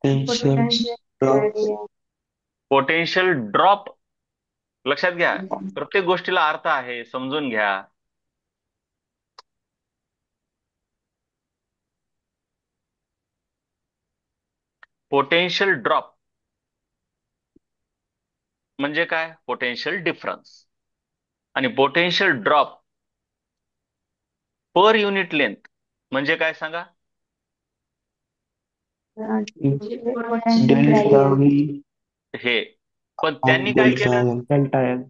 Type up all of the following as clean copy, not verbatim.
Potential drop. Potential drop. लक्षात घ्या, प्रत्येक गोष्टीला अर्थ आहे, समजून घ्या. पोटेन्शियल ड्रॉप म्हणजे काय? Potential difference. आणि potential drop per unit length म्हणजे काय सांगा? डेल्टा व्ही हे. पण आणि त्यांनी काय डेल्टा केलं? एल. Delta L.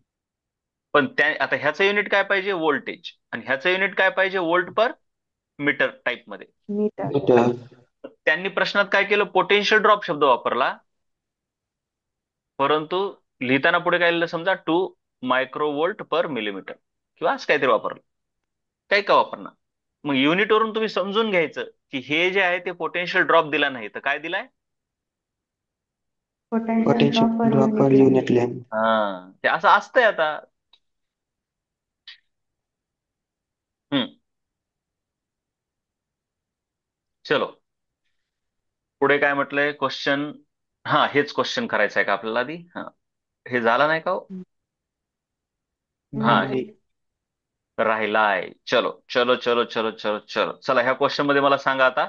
पण त्या आता ह्याचं युनिट काय पाहिजे? व्होल्टेज. आणि ह्याचं युनिट काय पाहिजे? व्होल्ट पर मीटर टाईप मध्ये. मीटर. त्यांनी प्रश्नात काय केलं? पोटेन्शियल ड्रॉप शब्द वापरला. परंतु लिहिताना पुढे काय लिहिलं? समजा 2 मायक्रोवोल्ट पर मिलीमीटर किंवा असं काहीतरी वापरलं. काही का वापरणार. मग युनिट वरून तुम्ही समजून घ्यायचं की हे जे आहे ते पोटेन्शियल ड्रॉप दिला नाही, तर काय दिलाय? Potential drop per unit length. हा, ते असं असतंय आता. हम्म. चलो, पुढे काय म्हटलंय क्वेश्चन? हा, हेच क्वेश्चन करायचं आहे का आपल्याला आधी? हा, हे झालं नाही का हो? हा, नाही. राहिलाय. चलो चलो चलो चलो चलो चलो, चला ह्या क्वेश्चन मध्ये मला सांगा आता.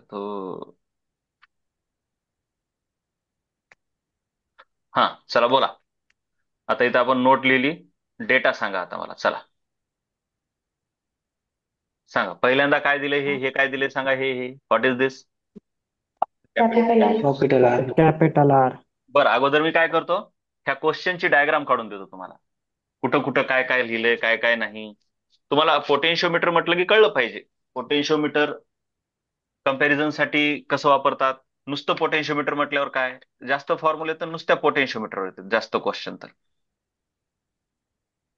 तो हा, चला बोला. आता इथं आपण नोट लिहिली. डेटा सांगा आता मला, चला. सांगा पहिल्यांदा काय दिले? हे काय दिले सांगा? हे what is this? Capital R. Capital R. बरं, अगोदर मी काय करतो? ह्या क्वेश्चनची डायग्राम काढून देतो तुम्हाला. कुठं कुठं काय काय लिहिलंय, काय काय नाही. तुम्हाला पोटेन्शियोमीटर म्हटलं की कळलं पाहिजे. पोटेन्शियोमीटर कंपॅरिझन साठी कसं वापरतात? नुसतं पोटेन्शियोमीटर म्हटल्यावर काय, जास्त फॉर्म्युले तर नुसत्या पोटेन्शियोमीटरवर येतात, जास्त क्वेश्चन तर.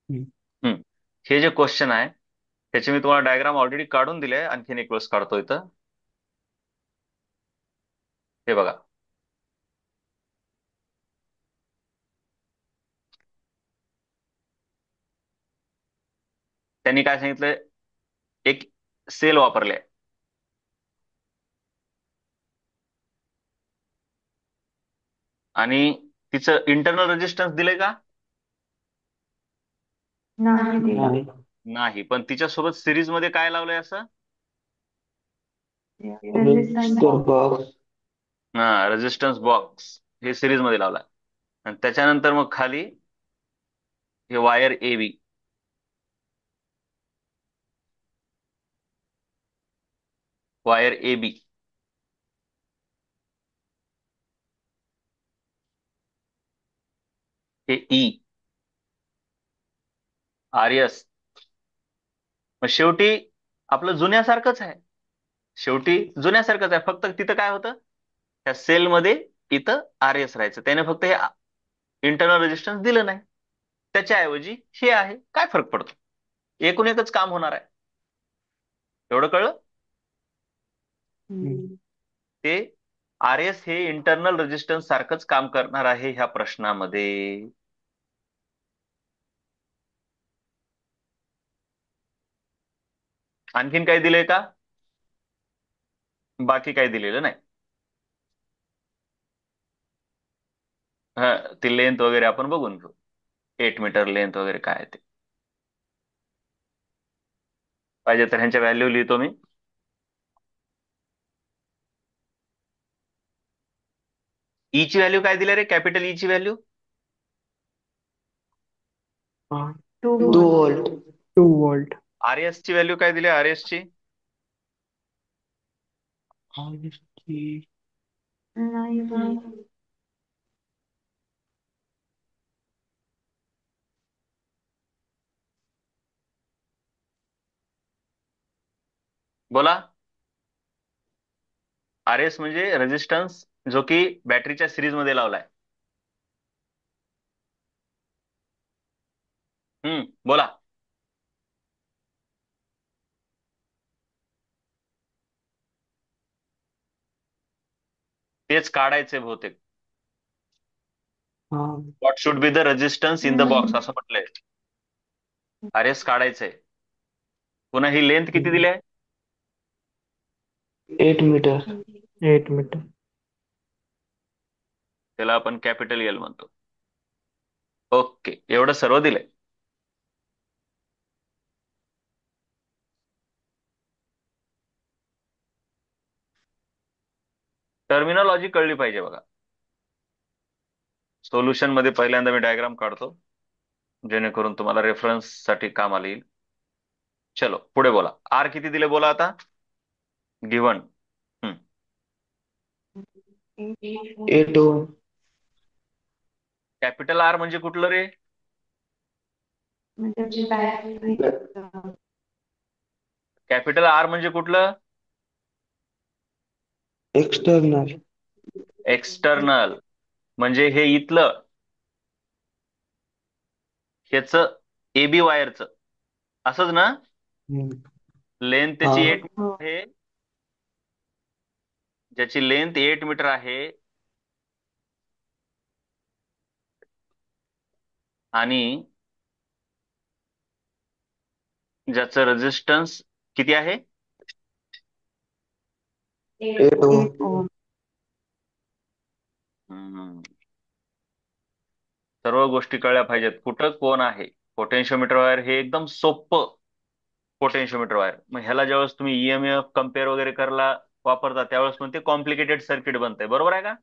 हम्म. हम्म. हे जे क्वेश्चन आहे त्याचे मी तुम्हाला डायग्राम ऑलरेडी काढून दिले, आणखीन एक वेळेस काढतो इथं. हे बघा. त्यांनी काय सांगितलंय? एक सेल वापरले आणि तिचं इंटरनल रेजिस्टन्स दिलंय का? नाही. नाही. पण तिच्यासोबत सिरीज मध्ये काय लावलंय असं? Register box. हा, रेजिस्टन्स बॉक्स हे सिरीज मध्ये लावलाय. आणि त्याच्यानंतर मग खाली हे wire A B. Wire A B हे ई आर एस. मग शेवटी आपलं जुन्यासारखंच आहे. शेवटी जुन्यासारखंच आहे, फक्त तिथं काय होतं? त्या सेलमध्ये इथं आर एस राहायचं. त्याने फक्त हे इंटरनल रेजिस्टन्स दिलं नाही. त्याच्याऐवजी हे आहे. काय फरक पडतो? एकूण एकच काम होणार आहे. एवढं कळलं? हम्म. ते आर एस हे इंटरनल रेजिस्टन्स सारखंच काम करणार आहे ह्या प्रश्नामध्ये. आणखीन काही दिलंय का? बाकी काही दिलेलं नाही. हा, ती लेंथ वगैरे आपण बघून घेऊ. 8 मीटर लेंथ वगैरे काय आहे ते. पाहिजे तर ह्यांच्या व्हॅल्यू लिहितो मी. ई ची व्हॅल्यू काय दिली रे? कॅपिटल ई ची value? 2 volt. 2 volt. R S ची व्हॅल्यू काय दिली? आर एस ची बोला. आर एस म्हणजे रेजिस्टन्स जो की बॅटरीच्या सिरीज मध्ये लावलाय. बोला. तेच काढायचे बहुतेक. हा. What should be the resistance in the box असं म्हटलंय. आर एस काढायचंय. पुन्हा ही लेंथ किती दिली आहे? 8 मीटर. 8 मीटर. त्याला आपण कॅपिटल एल म्हणतो. ओके, एवढं सर्व दिलंय. टर्मिनॉलॉजी कळली पाहिजे बघा. सोल्युशन मध्ये पहिल्यांदा मी डायग्राम काढतो, जेणेकरून तुम्हाला रेफरन्स साठी कामाला येईल. चलो पुढे बोला. आर किती दिले बोला आता. गिव्हन. 8 ओम. कॅपिटल आर म्हणजे कुठलं रे. कॅपिटल आर म्हणजे कुठलं. एक्सटर्नल. एक्सटर्नल म्हणजे हे इथलं, ह्याच एबी वायरचं, असंच ना. लेंथ हा. त्याची 8 मीटर आहे, ज्याची लेंथ 8 मीटर आहे आणि ज्याचं रेजिस्टन्स किती आहे. 8 ओम. हम्म. सर्व गोष्टी कळल्या पाहिजेत. कुठं कोण आहे. पोटेन्शियोमीटर वायर हे एकदम सोपं पोटेन्शियोमीटर वायर. मग ह्याला ज्यावेळेस तुम्ही ईएमएफ कम्पेअर वगैरे करायला वापरता, त्यावेळेस पण ते कॉम्प्लिकेटेड सर्किट बनतंय. बरोबर आहे का.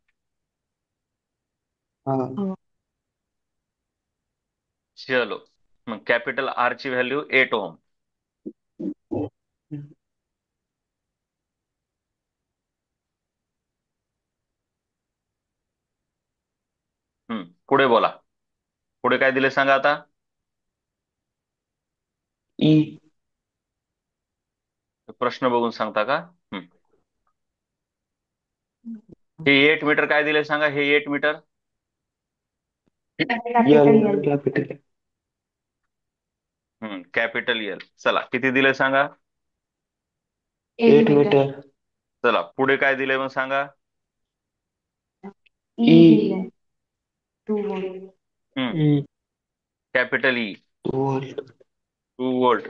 हा. चलो, मग कॅपिटल आर ची व्हॅल्यू 8 ओम. पुढे बोला. पुढे काय दिले सांगा आता. ई. प्रश्न बघून सांगता का. हे 8 मीटर काय दिले सांगा. हे 8 meter. L. Capital. Capital L. चला किती दिले सांगा. 8 मीटर. चला पुढे काय दिले मग सांगा. ई. हम्म E. Capital E. 2 volt. 2 volt.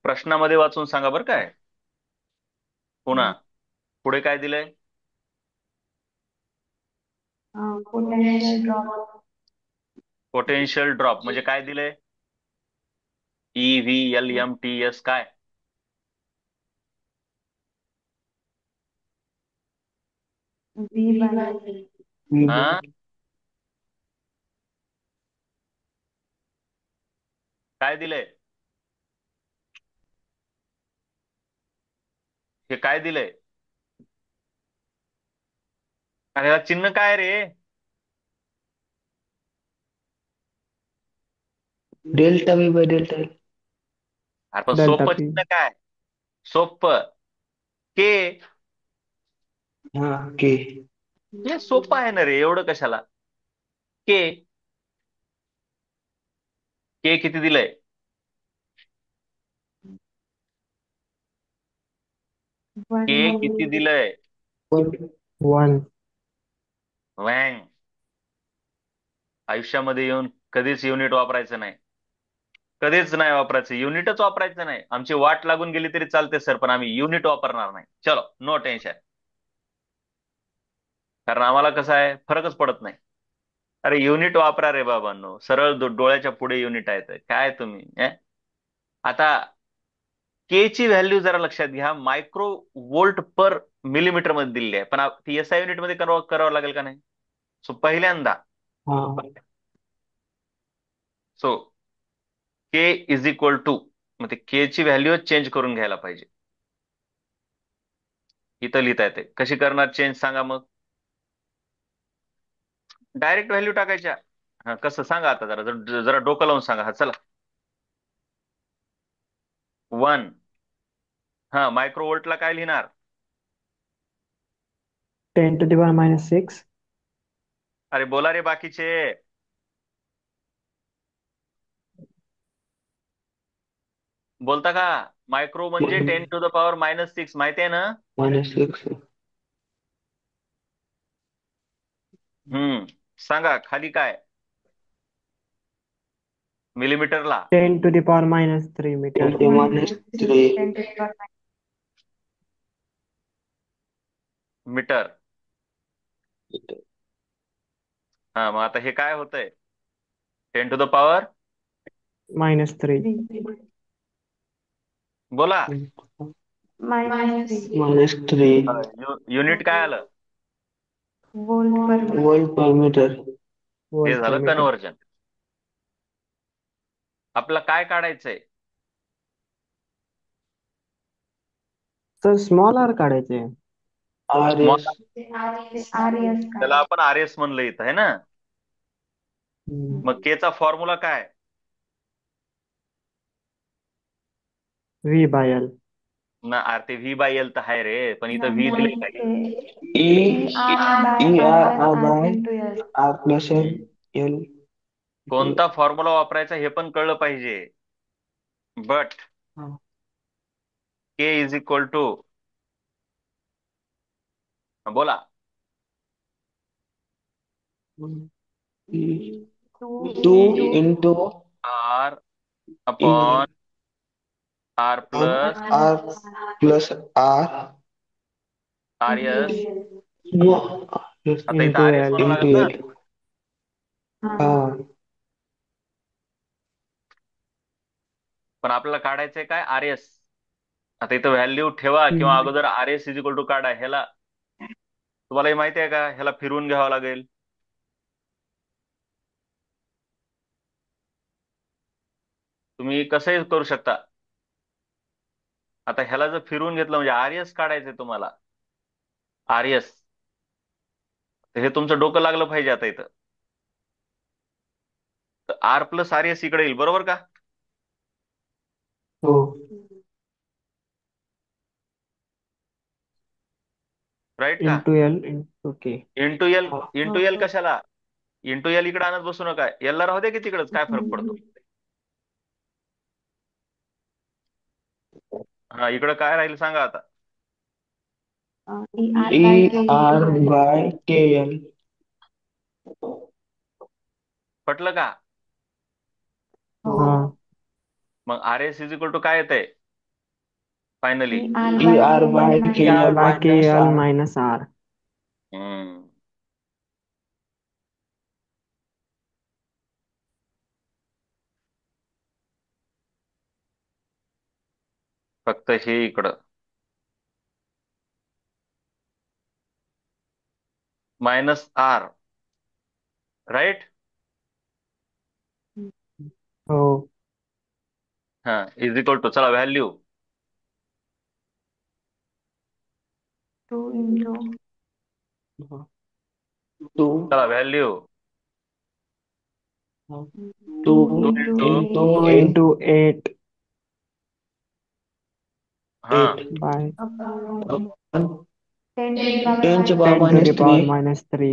प्रश्नामध्ये वाचून सांगा बरं काय. पुन्हा पुढे काय दिलंय. पोटेन्शियल ड्रॉप म्हणजे काय दिलंय. E V L M T S काय. हा काय दिलंय. हे काय दिलंय. अरे याला चिन्ह काय रे. Delta V by delta L. अरे पण डेल्टा सोपं पी. चिन्ह काय. सोपं के. हा. के. हे सोपं आहे ना रे, एवढं कशाला. के. के किती दिलंय. के किती दिलंय. 1. वँग. आयुष्यामध्ये येऊन कधीच युनिट वापरायचं नाही. कधीच नाही वापरायचं. युनिटच वापरायचं नाही. आमची वाट लागून गेली तरी चालते सर, पण आम्ही युनिट वापरणार नाही. चलो नो टेन्शन. कारण आम्हाला कसं आहे, फरकच पडत नाही. अरे युनिट वापरा रे बाबांनो. सरळ डोळ्याच्या पुढे युनिट आहेत काय तुम्ही आता. के ची व्हॅल्यू जरा लक्षात घ्या. मायक्रो वोल्ट पर मिलीमीटर मध्ये दिलेली आहे, पण ती एसआय युनिट मध्ये करावं लागेल का नाही. सो पहिल्यांदा हा. So K is equal to, मग ते के ची व्हॅल्यू चेंज करून घ्यायला पाहिजे. इथं लिहिता येते. कशी करणार चेंज सांगा मग. डायरेक्ट व्हॅल्यू टाकायच्या. हा कसं सांगा आता, जरा डोकं लावून सांगा. हा चला. 1. हा मायक्रो वोल्टला काय लिहिणार. 10⁻⁶. अरे बोला रे बाकीचे. बोलता का. मायक्रो म्हणजे 10⁻⁻⁶ माहिती आहे ना. -6. हम्म सांगा खाली काय. मिलीमीटरला. 10⁻³ मीटर. 10⁻³ मीटर. हा, मग आता हे काय होतंय? 10⁻³ -3. बोला. -3 युनिट काय आलं? Volt per meter. हे वोल्ट पर झालं मीटर. कन्व्हर्जन. आपल्याला काय काढायचंय? तर स्मॉल आर काढायचे. R S. त्याला आपण आर एस म्हणलं इथं, आहे ना? मग के चा फॉर्म्युला काय? V/L. ना आर ते व्ही बाय एल तर आहे रे, पण इथं व्ही दिलंय काही. E R by R plus L. L. कोणता फॉर्म्युला वापरायचा हे पण कळलं पाहिजे. But K is equal to, बोला. 2 into R upon R plus R plus R R S. आता इथं इंटू आर एस एल. म्हणावं लागेल ना. हा. पण आपल्याला काढायचंय काय? R S. आता इथं व्हॅल्यू ठेवा किंवा अगोदर R S is equal to काढा. ह्याला तुम्हालाही माहिती आहे का? ह्याला फिरवून घ्यावं लागेल. तुम्ही कसंही करू शकता. आता ह्याला जर फिरवून घेतलं म्हणजे आर एस काढायचंय तुम्हाला. R S. हे तुमचं डोकं लागलं पाहिजे आता इथं. तर आर प्लस आर एस इकडे येईल, बरोबर का? हो. राईट का? Into L into K. Into L. Into L कशाला? इंटू एल इकडे आणत बसू नका. एल ला राहू दे की तिकडच, काय फरक पडतो? हा, इकडं काय राहील सांगा आता. E R by K L. पटलं का? हा. मग R S is equal to काय येतंय finally? E R by K L minus R. Hmm. फक्त हे इकडं मायनस आर, राईट? हो. हा, इज इक्वल टू, चला व्हॅल्यू. 2 चला व्हॅल्यू. 2 टू इंटू, इंटू 8 हा, by 10 to the power 10 to minus the power 3 -3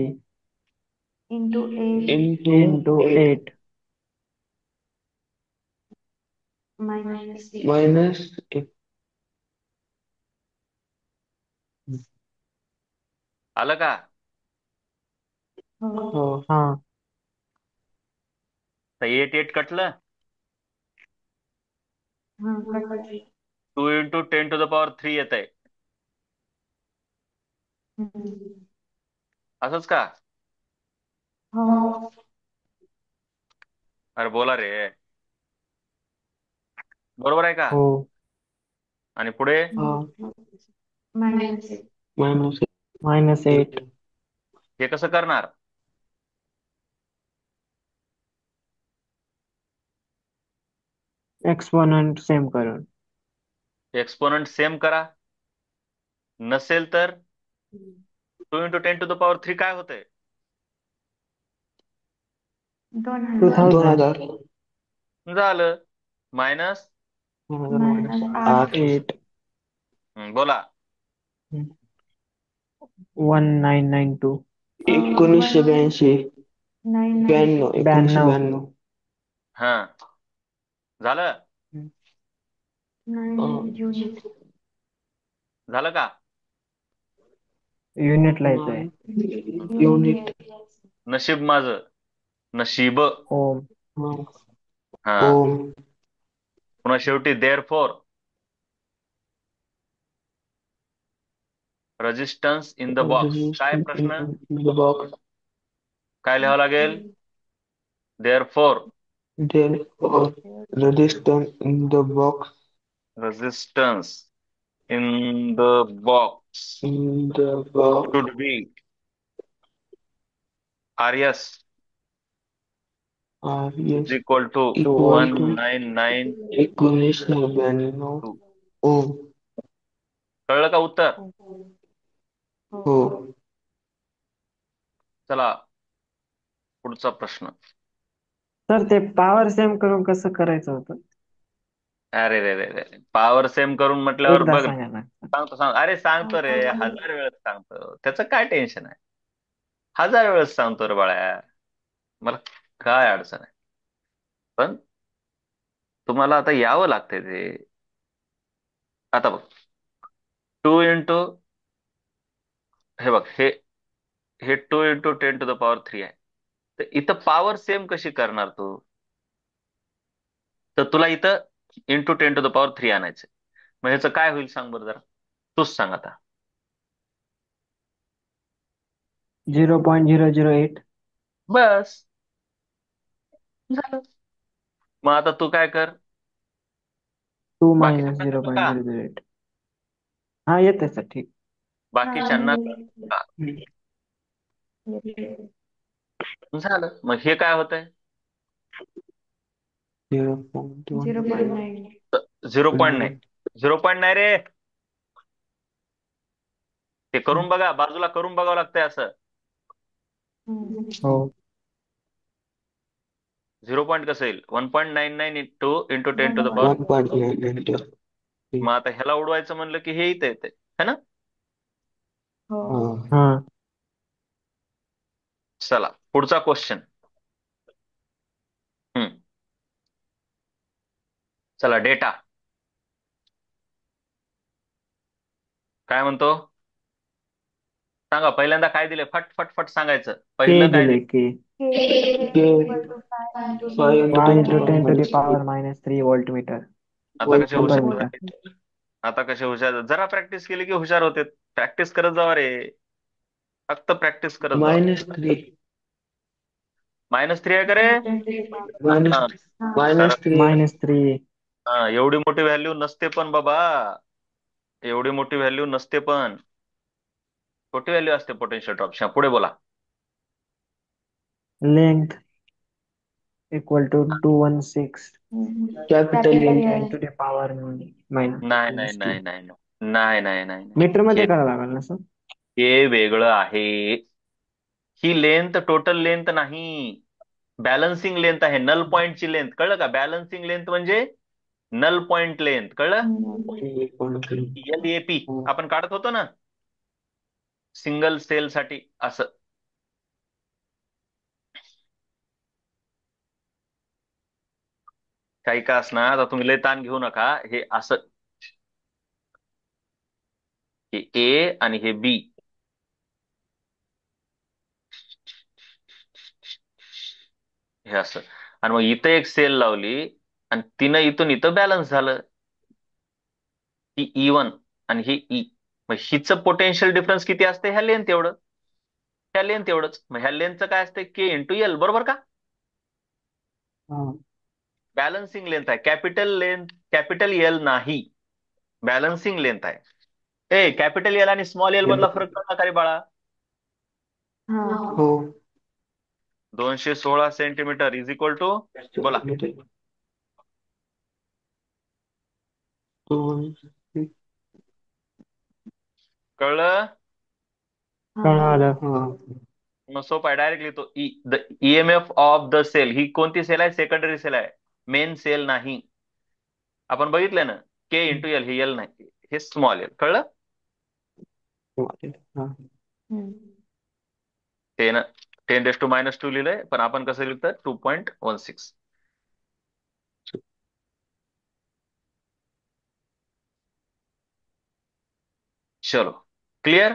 into 8 into 8 minus 6. minus 8. आलं का? हो. हा. तर 8 8 कटलं. 2 इंटू 10⁻³ येत आहे. असंच का? अरे बोला रे, बरोबर आहे का? हो. आणि पुढे हा. Minus 6. -8 हे कसं करणार? एक्सपोनेंट सेम करून. एक्सपोनंट सेम करा. नसेल तर 2 इंटू 10⁻³ काय होतंय? 200 2000 झालं. Minus, minus 8. 8 बोला. 1992 1982 92 हा, झालं. 9 unit. झालं का? युनिट लिहायचंय. Unit. नशीब माझं. नशीब. ओम. हा, ओम. पुन्हा शेवटी therefore. Resistance in the box. काय प्रश्न? the box. काय लिहावं लागेल? Therefore Therefore, resistance in the box resistance in the box in the box should be RS are is equal to equal to 1992. 1999 ओम. कळलं का उत्तर? हो. चला पुढचा प्रश्न. सर ते पॉवर सेम करून कसं करायचं होतं? अरे रे रे रे, पॉवर सेम करून म्हटल्यावर एकदा बघ. सांगा ना. अरे सांगतो रे, 1000 वेळेस सांगतो. त्याचं काय टेन्शन आहे? 1000 वेळेस सांगतो रे बाळा. मला काय अडचण आहे? पण तुम्हाला आता यावं लागतंय ते. आता बघ, 2 इंटू, हे बघ, हे 2 × 10⁻³ आहे. तर इथं पॉवर सेम कशी करणार तू? तर तुला इथं × 10⁻³ आणायचं. मग ह्याचं काय होईल सांग बरं जरा, तूच सांग आता. 0.008. बस झालं. मग आता तू काय कर, 2 बाकीच्या मायनस झिरो पॉईंट का, झिरो झिरो एट हा येते सर, ठीक. बाकीच्यांना का? झालं. मग हे काय होतंय? 0.1 0 पॉईंट नाही, 0 पॉईंट नाही रे. ते करून बघा, बाजूला करून बघावं लागतंय असं. हो. 0 पॉईंट कसं येईल? 1.99 × 10⁻³. 1.9 मग आता ह्याला उडवायचं म्हणलं की हे इथं येते, है ना? हा. चला पुढचा क्वेश्चन. चला डेटा काय म्हणतो सांगा. पहिल्यांदा काय दिले? फट फट फट सांगायचं. के पहिलं काय दिले, दिले? K. K 5 5 into into 10 to the 10⁻³ power -3 volt meter आता कसे अँपर हुशार मीटर. झाले? आता कसे हुशार? जरा प्रॅक्टिस केली की हुशार होते. प्रॅक्टिस करत जावा रे, फक्त प्रॅक्टिस करत जावा. -3 -3 आहे का रे? मायनस हा, मायनस कारण 3 -3. एवढी मोठी व्हॅल्यू नसते पण बाबा, एवढी मोठी व्हॅल्यू नसते पण छोटी व्हॅल्यू असते पोटेन्शियल ड्रॉपच्या. पुढे बोला. Length equal to 216 capital N 10 to the power नाही नाही -2. नाही नाही नाही नाही नाही नाही. मीटर मध्ये हे करावं लागेल ना सर? हे वेगळं आहे. ही लेंथ टोटल लेंथ नाही, बॅलन्सिंग लेंथ आहे. नल पॉइंटची लेंथ, कळलं का? बॅलन्सिंग लेंथ म्हणजे नल पॉइंट लेंथ, कळलं? LAP आपण काढत होतो ना सिंगल सेल साठी, असं. काही का असणार, आता तुम्ही लय ताण घेऊ नका. हे असं, हे ए आणि हे बी, हे असं. आणि मग इथं एक सेल लावली आणि तिनं इथून इथं बॅलन्स झालं. ही E1 आणि ही ई. मग हिचं पोटेन्शियल डिफरन्स किती असते? ह्या लेंथ एवढं, ह्या लेंथ एवढंच. मग ह्या लेंथचं काय असते? K × L, बरोबर का? बॅलन्सिंग लेंथ आहे. कॅपिटल लेंथ, कॅपिटल एल नाही, बॅलन्सिंग लेंथ आहे. ए, कॅपिटल एल आणि स्मॉल एल मधला फरक कळला का रे बाळा? हो. 216 सेंटीमीटर इज इक्वल टू, बोला. 2 कळलं? कळालं. मग सोपं आहे, डायरेक्ट लिहितो. The EMF of the cell. ही कोणती सेल आहे? सेकंडरी सेल आहे, मेन सेल नाही. आपण बघितलं ना, K × L, हे एल नाही, हे स्मॉल एल. कळलं? 10⁻² लिहिलंय, पण आपण कसं लिहितं? 2.16. चलो क्लिअर.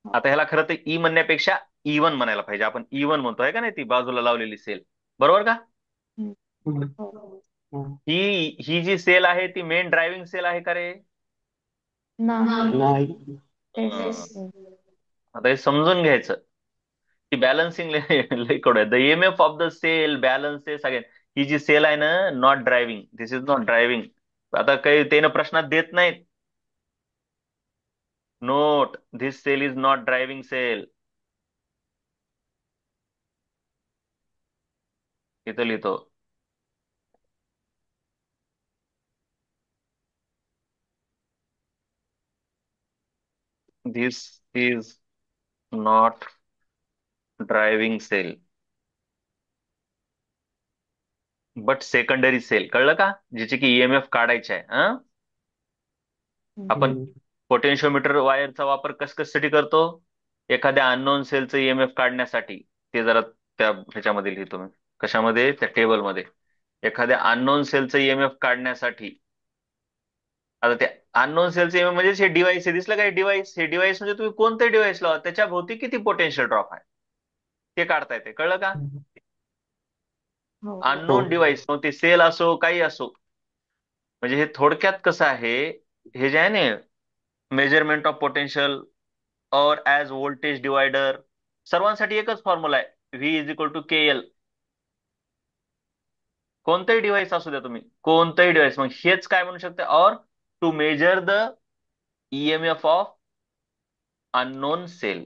आता ह्याला खरं तर ई म्हणण्यापेक्षा E1 म्हणायला पाहिजे. आपण E1 म्हणतोय का नाही, ती बाजूला लावलेली सेल, बरोबर का? ही जी सेल आहे ती मेन ड्रायव्हिंग सेल आहे का रे? नाही. नाही. हं. आता हे समजून घ्यायचं की बॅलन्सिंग लय कडू आहे. The EMF of the cell balances again. ही जी सेल आहे ना, not driving, this is not driving. आता काही त्यानं प्रश्नात देत नाहीत. Note, this cell is not driving cell. इथं लिहितो. This is not driving cell but secondary cell. कळलं का? ज्याची की ईएमएफ काढायचे आहे. आपण हम्म. पोटेन्शिओमीटर वायरचा वापर कशासाठी करतो? एखाद्या अननोन सेलचं ईएमएफ काढण्यासाठी. ते जरा त्या ह्याच्यामध्ये लिहितो मी. कशामध्ये? त्या टेबलमध्ये. एखाद्या अननोन सेलचं ईएमएफ काढण्यासाठी. आता त्या अननोन सेलचं ईएमएफ म्हणजे हे डिव्हाइस हे दिसलं का? हे डिव्हाइस, हे डिव्हाइस म्हणजे तुम्ही कोणते डिव्हाइस लावा, त्याच्या भोवती किती पोटेन्शियल ड्रॉप आहे ते काढता येते. कळलं का? हो. अननोन डिव्हाइस, मग ते सेल असो काही असो. म्हणजे हे थोडक्यात कसं आहे, हे जे आहे ना, मेजरमेंट ऑफ पोटेन्शियल और ऍज व्होल्टेज डिवायडर, सर्वांसाठी एकच फॉर्म्युला आहे. V is equal to K L. कोणतंही डिव्हाइस असू द्या तुम्ही, कोणतंही डिव्हाइस. मग हेच काय म्हणू शकते? और to measure the EMF of unknown cell.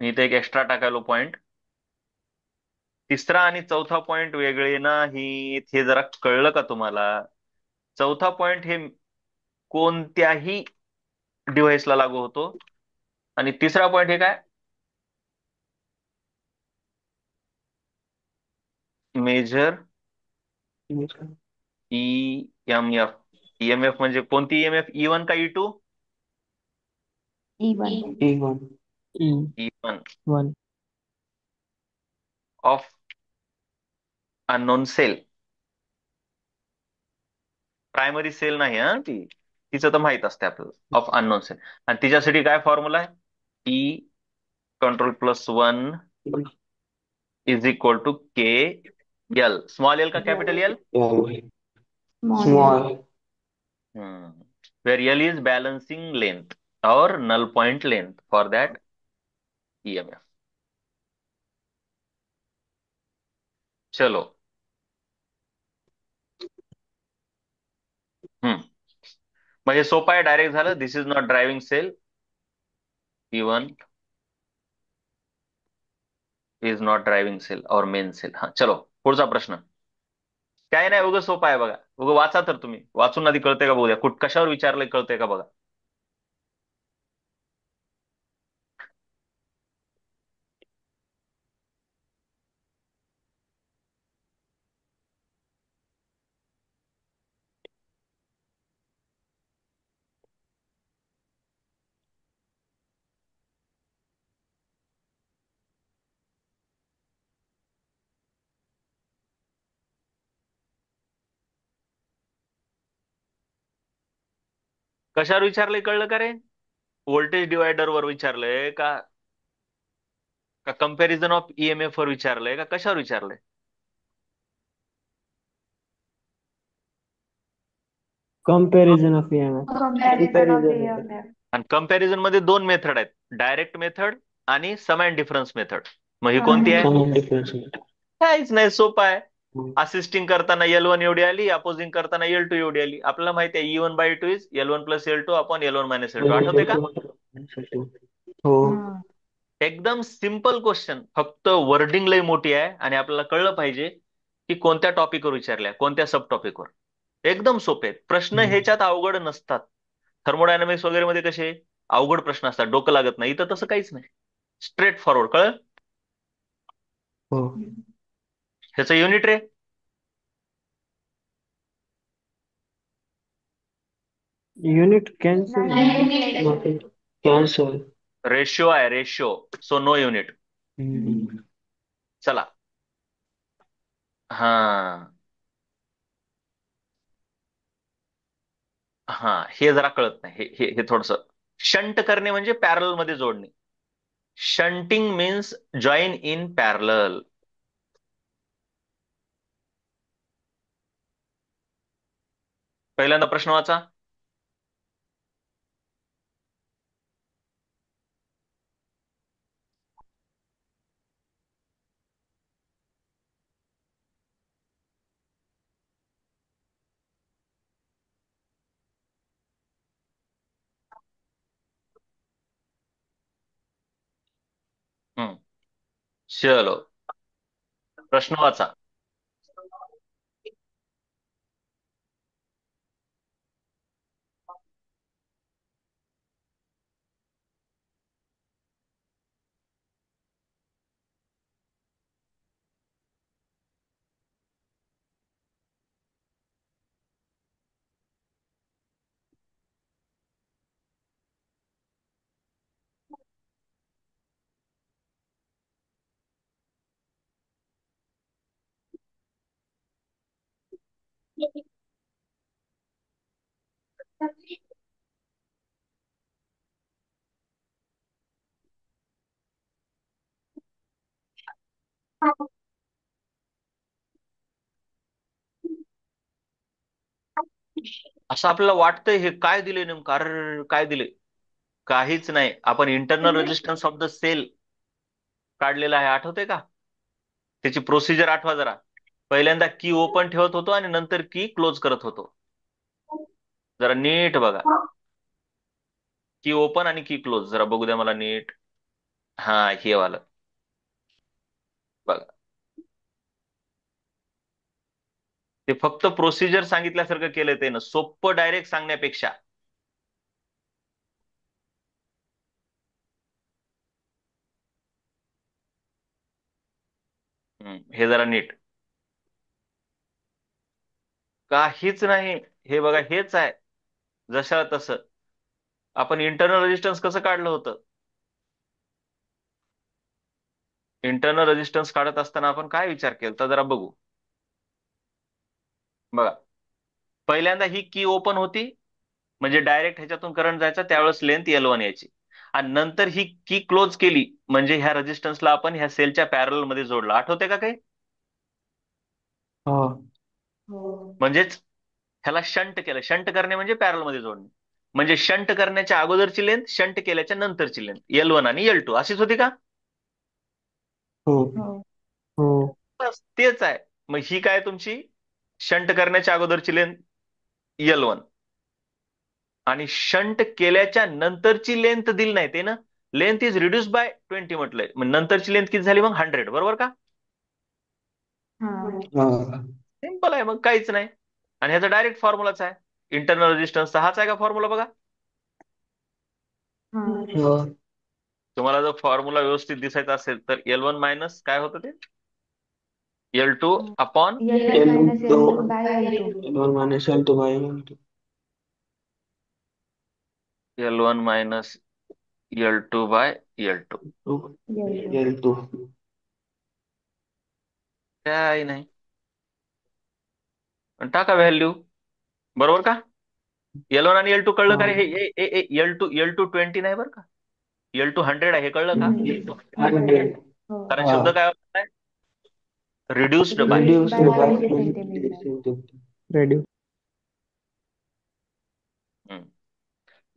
मी इथे एक एक्स्ट्रा टाकायलो पॉइंट. तिसरा आणि चौथा पॉइंट वेगळे नाहीत. हे जरा कळलं का तुम्हाला? चौथा पॉइंट हे कोणत्याही डिव्हाइसला लागू होतो. आणि तिसरा पॉइंट हे काय? Major EMF. ईएमएफ म्हणजे कोणती ईएमएफ? ई1 का E two? E1. E1. E one E1. Of unknown cell. Primary cell नाही हा ती. तिचं तर माहित असते आपल्याला. Of unknown cell. आणि तिच्यासाठी काय फॉर्म्युला आहे? E control plus one is equal to K L. Small L का capital L? Small. Where L is balancing length और null point length for that EMF. चलो. हम्म म्हणजे सोपं आहे, डायरेक्ट झालं. This is not driving cell. ई1 is not driving cell और मेन सेल. हा, चलो पुढचा प्रश्न. काय नाही, उगं सोपं आहे बघा. उगं वाचा तर तुम्ही. वाचून आधी कळतंय का बघूया. कशावर विचारलंय कळतंय का बघा. कशावर विचारलंय कळलं का रे? व्होल्टेज डिवायडर वर विचारलंय का? का कंपॅरिझन ऑफ ईएमएफ वर विचारलंय का? कशावर विचारलंय? Comparison of EMF. Comparison of EMF. आणि कंपॅरिझन मध्ये दोन मेथड आहेत. डायरेक्ट मेथड आणि सम अँड डिफरन्स मेथड. मग ही कोणती आहे? Some difference. काहीच नाही, सोपं आहे. असिस्टिंग करताना L1 एवढी आली, अपोजिंग करताना L2 एवढी आली. आपल्याला माहिती आहे E1/2 is L1 plus L2 upon L1 minus L2. आठवते का? हो. एकदम सिंपल क्वेश्चन. फक्त वर्डिंग लय मोठी आहे आणि आपल्याला कळलं पाहिजे की कोणत्या टॉपिकवर विचारल्या, कोणत्या सब टॉपिकवर. एकदम सोपे आहेत प्रश्न. ह्याच्यात अवघड नसतात. थर्मोडायनामिक्स वगैरे मध्ये कसे अवघड प्रश्न असतात, डोकं लागत नाही. इथं तसं काहीच नाही. Straight forward. कळलं? हो. ह्याचं युनिट रे. Unit cancel. Cancel. रेशिओ आहे, रेशिओ. So no unit. चला. हा हा हे जरा कळत नाही. हे हे हे थोडस. शंट करणे म्हणजे पॅरल मध्ये जोडणे. Shunting means join in parallel. पहिल्यांदा प्रश्न वाचा. हम्म चलो, प्रश्न वाचा. असं आपल्याला वाटतंय हे काय दिले नेमकं, अरे काय दिले. काहीच नाही. आपण internal resistance of the cell काढलेला आहे, आठवते का? त्याची प्रोसिजर आठवा जरा. पहिल्यांदा की ओपन ठेवत होतो आणि नंतर की क्लोज करत होतो. जरा नीट बघा. की ओपन आणि की क्लोज जरा बघू द्या मला नीट. हा, हे वालं बघा. ते फक्त प्रोसिजर सांगितल्यासारखं केलं ते ना, सोप्पं डायरेक्ट सांगण्यापेक्षा. हे जरा नीट. काहीच नाही. हे बघा, हेच आहे जशा तसं. आपण इंटरनल रेजिस्टन्स कसं काढलं होतं? इंटरनल रेजिस्टन्स काढत असताना आपण काय विचार केला तर जरा बघू. बघा, पहिल्यांदा ही की ओपन होती, म्हणजे डायरेक्ट ह्याच्यातून करंट जायचा, त्यावेळेस लेंथ L1 यायची. आणि नंतर ही की क्लोज केली, म्हणजे ह्या रेजिस्टन्सला आपण ह्या सेलच्या पॅरल मध्ये जोडला. आठवते का काही? हो. म्हणजेच ह्याला शंट केलं. शंट करणे म्हणजे पॅरल मध्ये जोडणे. म्हणजे शंट करण्याच्या अगोदरची लेंथ, शंट केल्याच्या नंतरची लेंथ, L1 आणि L2 अशीच होती का? हो. हो. बस तेच आहे. मग ही काय तुमची शंट करण्याच्या अगोदरची लेंथ L1, आणि शंट केल्याच्या नंतरची लेंथ दिली नाही ते ना. लेंथ इज रिड्यूस बाय 20 म्हटलंय. मग नंतरची लेंथ किती झाली मग? 100, बरोबर का? हा. सिंपल आहे, मग काहीच नाही. आणि ह्याचा डायरेक्ट फॉर्म्युलाच आहे. इंटरनल रेजिस्टन्सचा हाच आहे का फॉर्म्युला? बघा, हो. तुम्हाला जर फॉर्म्युला व्यवस्थित दिसायचा असेल तर L1 मायनस काय होतं ते, L2 upon L2 L1 minus L2 by L2. L1 minus L2 by L2. L2. काय नाही. आणि टाका व्हॅल्यू, बरोबर का? L1 आणि L2 कळलं का रे? हे L2 20 नाही बरं का, L2 100 आहे, हे कळलं का? 100. कारण हा. शब्द काय होत आहे? Reduced by. Reduced by 20 centimeter. Reduce.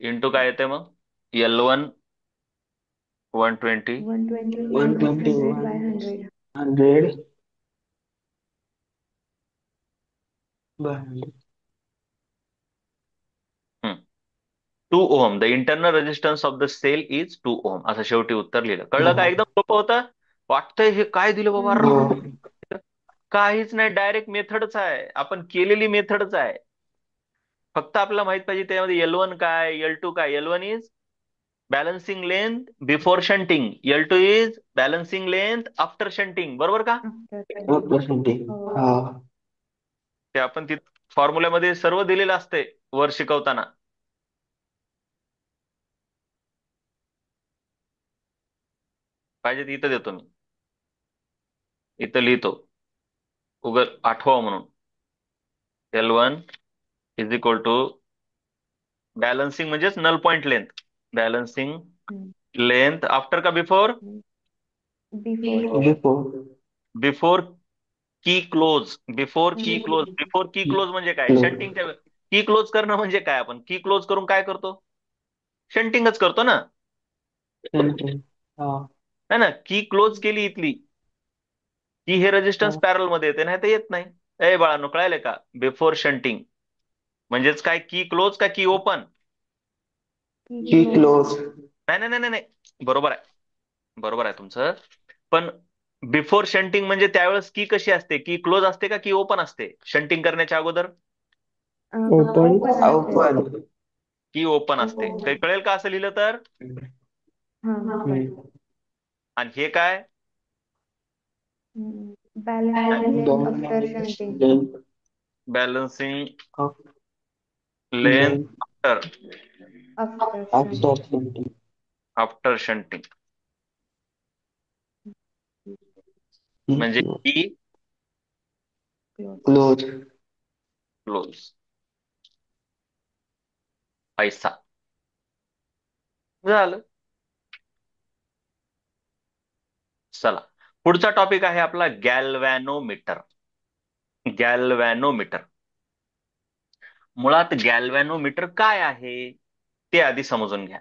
Into काय येते मग? L1 120 100 by 100. 2 ohm. The internal resistance of the cell is 2 ohm. असं शेवटी उत्तर लिहिलं. कळलं का? हो. एकदम सोपं होतं. वाटतंय हे काय दिलं बाबा, हो. काहीच नाही. डायरेक्ट मेथडच आहे, आपण केलेली मेथडच आहे. फक्त आपल्याला माहित पाहिजे त्यामध्ये L1 काय, L2 काय. L1 is balancing length before shunting, L2 is balancing length after shunting, बरोबर का? Percentage. हा. ते आपण ती फॉर्म्युल्यामध्ये सर्व दिलेलं असते वर शिकवताना. पाहिजे तर इथं देतो मी, इथं लिहितो उगल आठवा म्हणून. L1 is equal to balancing म्हणजेच null point length. Balancing length after का before? Before. Before key close. Before key close. Before key close म्हणजे काय? Close. शंटिंगच्या की क्लोज करणं म्हणजे काय? आपण की क्लोज करून काय करतो? शंटिंगच करतो ना. सेंटिंग. हा. है ना? की क्लोज केली इथली की हे रेजिस्टन्स हा. पॅरल मध्ये येते, नाही तर येत नाही. ए बाळांनो, कळायलंय का? बिफोर शंटिंग म्हणजेच काय? की क्लोज का की ओपन? की क्लोज. नाही नाही नाही नाही नाही. बरोबर आहे, बरोबर आहे तुमचं. पण बिफोर शंटिंग म्हणजे त्यावेळेस की कशी असते? की क्लोज असते का की ओपन असते शंटिंग करण्याच्या अगोदर? ओपन. ओपन असते. ओपन. की ओपन असते. काही कळेल का असं लिहिलं तर? आणि हे काय? Balancing after shunting. Balancing of length length after after shunting. Shunting. After shunting. म्हणजे की क्लोज. क्लोज. पैसा. झालं. चला, पुढचा टॉपिक आहे आपला गॅल्व्हॅनोमीटर. गॅल्व्हॅनोमीटर. मुळात गॅल्व्हॅनोमीटर काय आहे ते आधी समजून घ्या.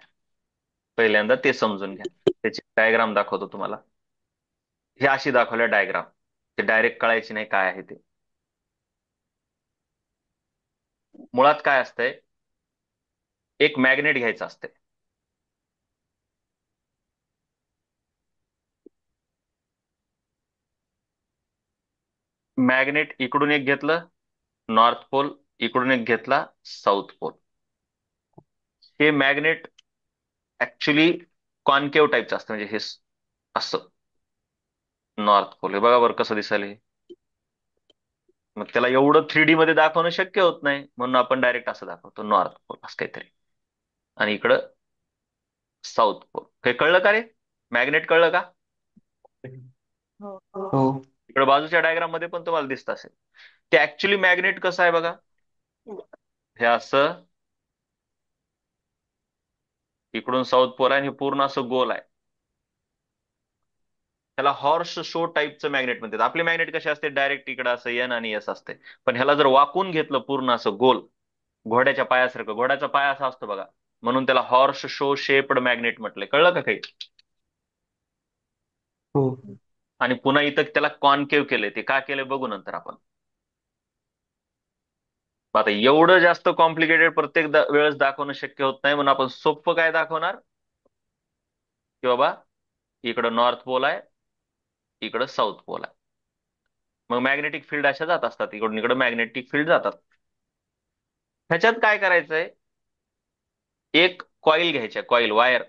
पहिल्यांदा ते समजून घ्या. त्याची डायग्राम दाखवतो तुम्हाला. हे अशी दाखवल्या डायग्राम. ते डायरेक्ट कळायची नाही काय आहे ते. मुळात काय असतंय? एक मॅग्नेट घ्यायचं असते. मॅग्नेट इकडून एक घेतलं नॉर्थ पोल, इकडून एक घेतला साऊथ पोल. हे मॅग्नेट ऍक्च्युली कॉन्केव्ह टाईपचं असतं, म्हणजे हे असं नॉर्थ पोल. हे बघा बरं कसं दिसायला हे. मग त्याला एवढं 3D मध्ये दाखवणं शक्य होत नाही, म्हणून आपण डायरेक्ट असं दाखवतो नॉर्थ पोल असं काहीतरी. आणि इकडं साऊथ पोल. हे कळलं का रे? मॅग्नेट कळलं का? हो. इकडे बाजूच्या डायग्राम मध्ये पण तुम्हाला दिसत असेल. ते ऍक्च्युली मॅग्नेट कसं आहे बघा. हे असं इकडून साऊथ पोल आहे आणि हे पूर्ण असं गोल आहे. त्याला हॉर्स शो टाईपचं मॅग्नेट म्हणतात. आपले मॅग्नेट कसे असते? डायरेक्ट इकडं असं एन आणि एस असते. पण ह्याला जर वाकून घेतलं पूर्ण असं गोल, घोड्याच्या पायासारखं. घोड्याचा पाय असा असतो बघा, म्हणून त्याला हॉर्स शो शेप्ड मॅग्नेट म्हटलंय. कळलं का काही? हो. आणि पुन्हा इथं त्याला कॉन्केव्ह केलंय. ते का केलंय बघू नंतर आपण. आता एवढं जास्त कॉम्प्लिकेटेड प्रत्येक वेळेस दाखवणं शक्य होत नाही, म्हणून आपण सोपं काय दाखवणार की बाबा इकडं नॉर्थ पोल आहे, इकडं साऊथ पोल आहे. मग मॅग्नेटिक फील्ड अशा जात असतात, इकडून इकडे मॅग्नेटिक फील्ड जातात. ह्याच्यात काय करायचंय? एक कॉईल घ्यायच्या, कॉईल वायर.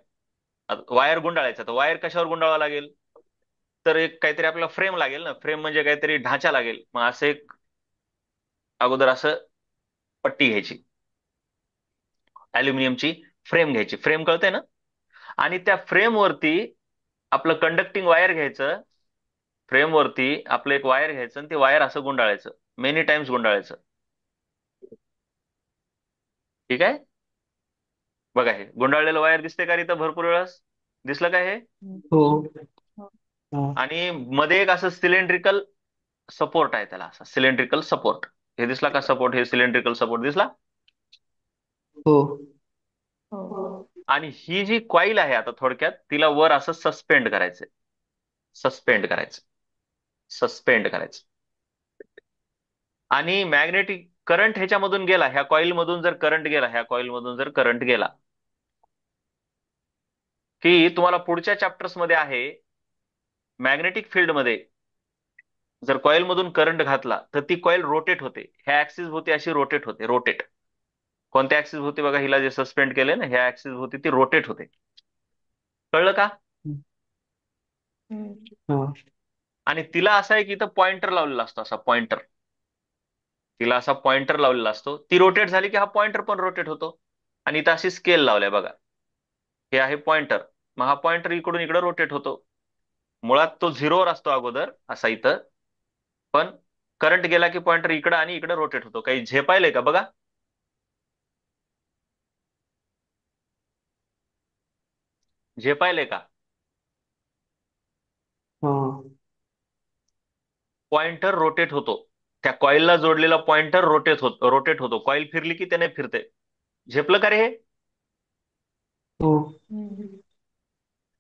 वायर गुंडाळायचा. तर वायर कशावर गुंडाळावं लागेल? तर एक काहीतरी आपल्याला फ्रेम लागेल ना. फ्रेम म्हणजे काहीतरी ढाचा लागेल. मग असं एक अगोदर असं पट्टी घ्यायची, अल्युमिनियमची फ्रेम घ्यायची. फ्रेम कळते ना? आणि त्या फ्रेम वरती आपलं कंडक्टिंग वायर घ्यायचं. फ्रेम वरती आपलं एक वायर घ्यायचं आणि ते वायर असं गुंडाळायचं. Many times गुंडाळायचं. ठीक आहे? बघा हे गुंडाळलेलं वायर दिसते का इथं भरपूर वेळेस? दिसलं का हे? हो. हा. आणि मध्ये एक असं सिलेंड्रिकल सपोर्ट आहे, त्याला असा सिलेंड्रिकल सपोर्ट. हे दिसला का सपोर्ट? हे सिलेंड्रिकल सपोर्ट दिसला? हो. आणि ही जी कॉईल आहे, आता थोडक्यात तिला वर असं सस्पेंड करायचंय. सस्पेंड करायचं. सस्पेंड करायचं. आणि मॅग्नेटिक करंट ह्याच्यामधून गेला, ह्या कॉईल मधून जर करंट गेला, ह्या कॉईल मधून जर करंट गेला, की तुम्हाला पुढच्या चॅप्टर्स मध्ये आहे मॅग्नेटिक फील्ड मध्ये जर कॉईल मधून करंट घातला तर ती कॉईल रोटेट होते. ह्या ऍक्सिस भोवती अशी रोटेट होते. रोटेट. कोणत्या ऍक्सिस भोवती? बघा हिला जे सस्पेंड केलंय ना, ह्या ऍक्सिस भोवती ती रोटेट होते. कळलं का? हा. आणि तिला असा आहे की इथं पॉइंटर लावलेला असतो, असा पॉइंटर. तिला असा पॉइंटर लावलेला असतो. ती रोटेट झाली की हा पॉइंटर पण रोटेट होतो. आणि इथं अशी स्केल लावलाय बघा. हे आहे पॉइंटर. मग हा पॉइंटर इकडून इकडे रोटेट होतो. मुळात तो झिरोवर असतो अगोदर असा इथं, पण करंट गेला की पॉइंटर इकडं आणि इकडे रोटेट होतो. काही झेपायलंय का बघा? झेपायलंय का? हा. पॉइंटर रोटेट होतो. त्या कॉईलला जोडलेला पॉइंटर रोटेट होतो. कॉईल फिरली की त्याने फिरते. झेपलं का रे हे? हो. हम्म.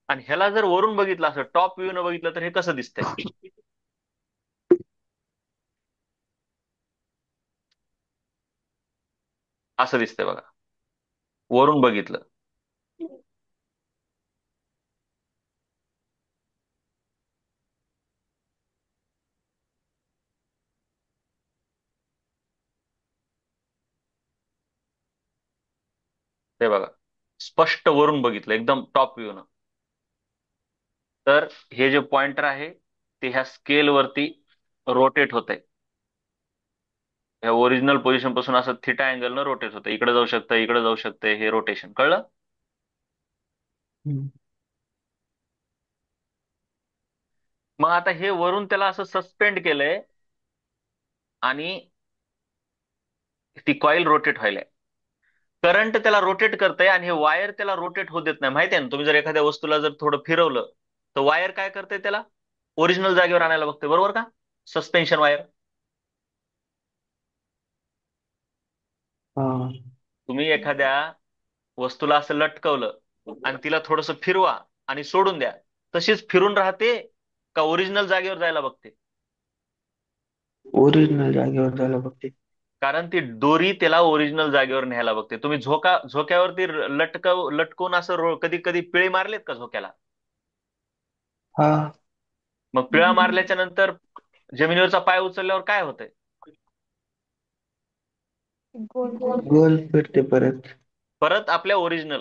आणि ह्याला जर वरून बघितलं, असं टॉप व्ह्यू न बघितलं, तर हे कसं दिसतंय? असं दिसतंय बघा, वरून बघितलं. ते बघा, स्पष्ट वरून बघितलं एकदम टॉप व्ह्यू न. तर हे जे पॉइंटर आहे ते ह्या स्केल वरती रोटेट होतंय. ह्या ओरिजिनल पोझिशन पासून असं थिटा अँगल न रोटेट होतं. इकडे जाऊ शकतं, इकडे जाऊ शकतं. हे रोटेशन कळलं? हम्म. मग आता हे वरून त्याला असं सस्पेंड केलंय आणि ती कॉईल रोटेट व्हायला. करंट त्याला रोटेट करतंय आणि हे वायर त्याला रोटेट होऊ देत नाही. माहिती आहे ना, तुम्ही जर एखाद्या वस्तूला जर थोडं फिरवलं तर वायर काय करते, त्याला ओरिजिनल जागेवर आणायला बघते, बरोबर का? Suspension wire. हा. तुम्ही एखाद्या वस्तूला असं लटकवलं आणि तिला थोडस फिरवा आणि सोडून द्या, तशीच फिरून राहते का ओरिजिनल जागेवर जायला बघते? ओरिजिनल जागेवर झालं बघते. कारण ती दोरी त्याला ओरिजिनल जागेवर न्यायला बघते. तुम्ही झोक्यावरती लटकवून असं कधी कधी पिळे मारलेत का झोक्याला? हा. मग पिळा मारल्याच्या नंतर जमिनीवरचा पाय उचलल्यावर काय होतंय? गोल फिरते. गोल फिरते परत. परत आपल्या ओरिजिनल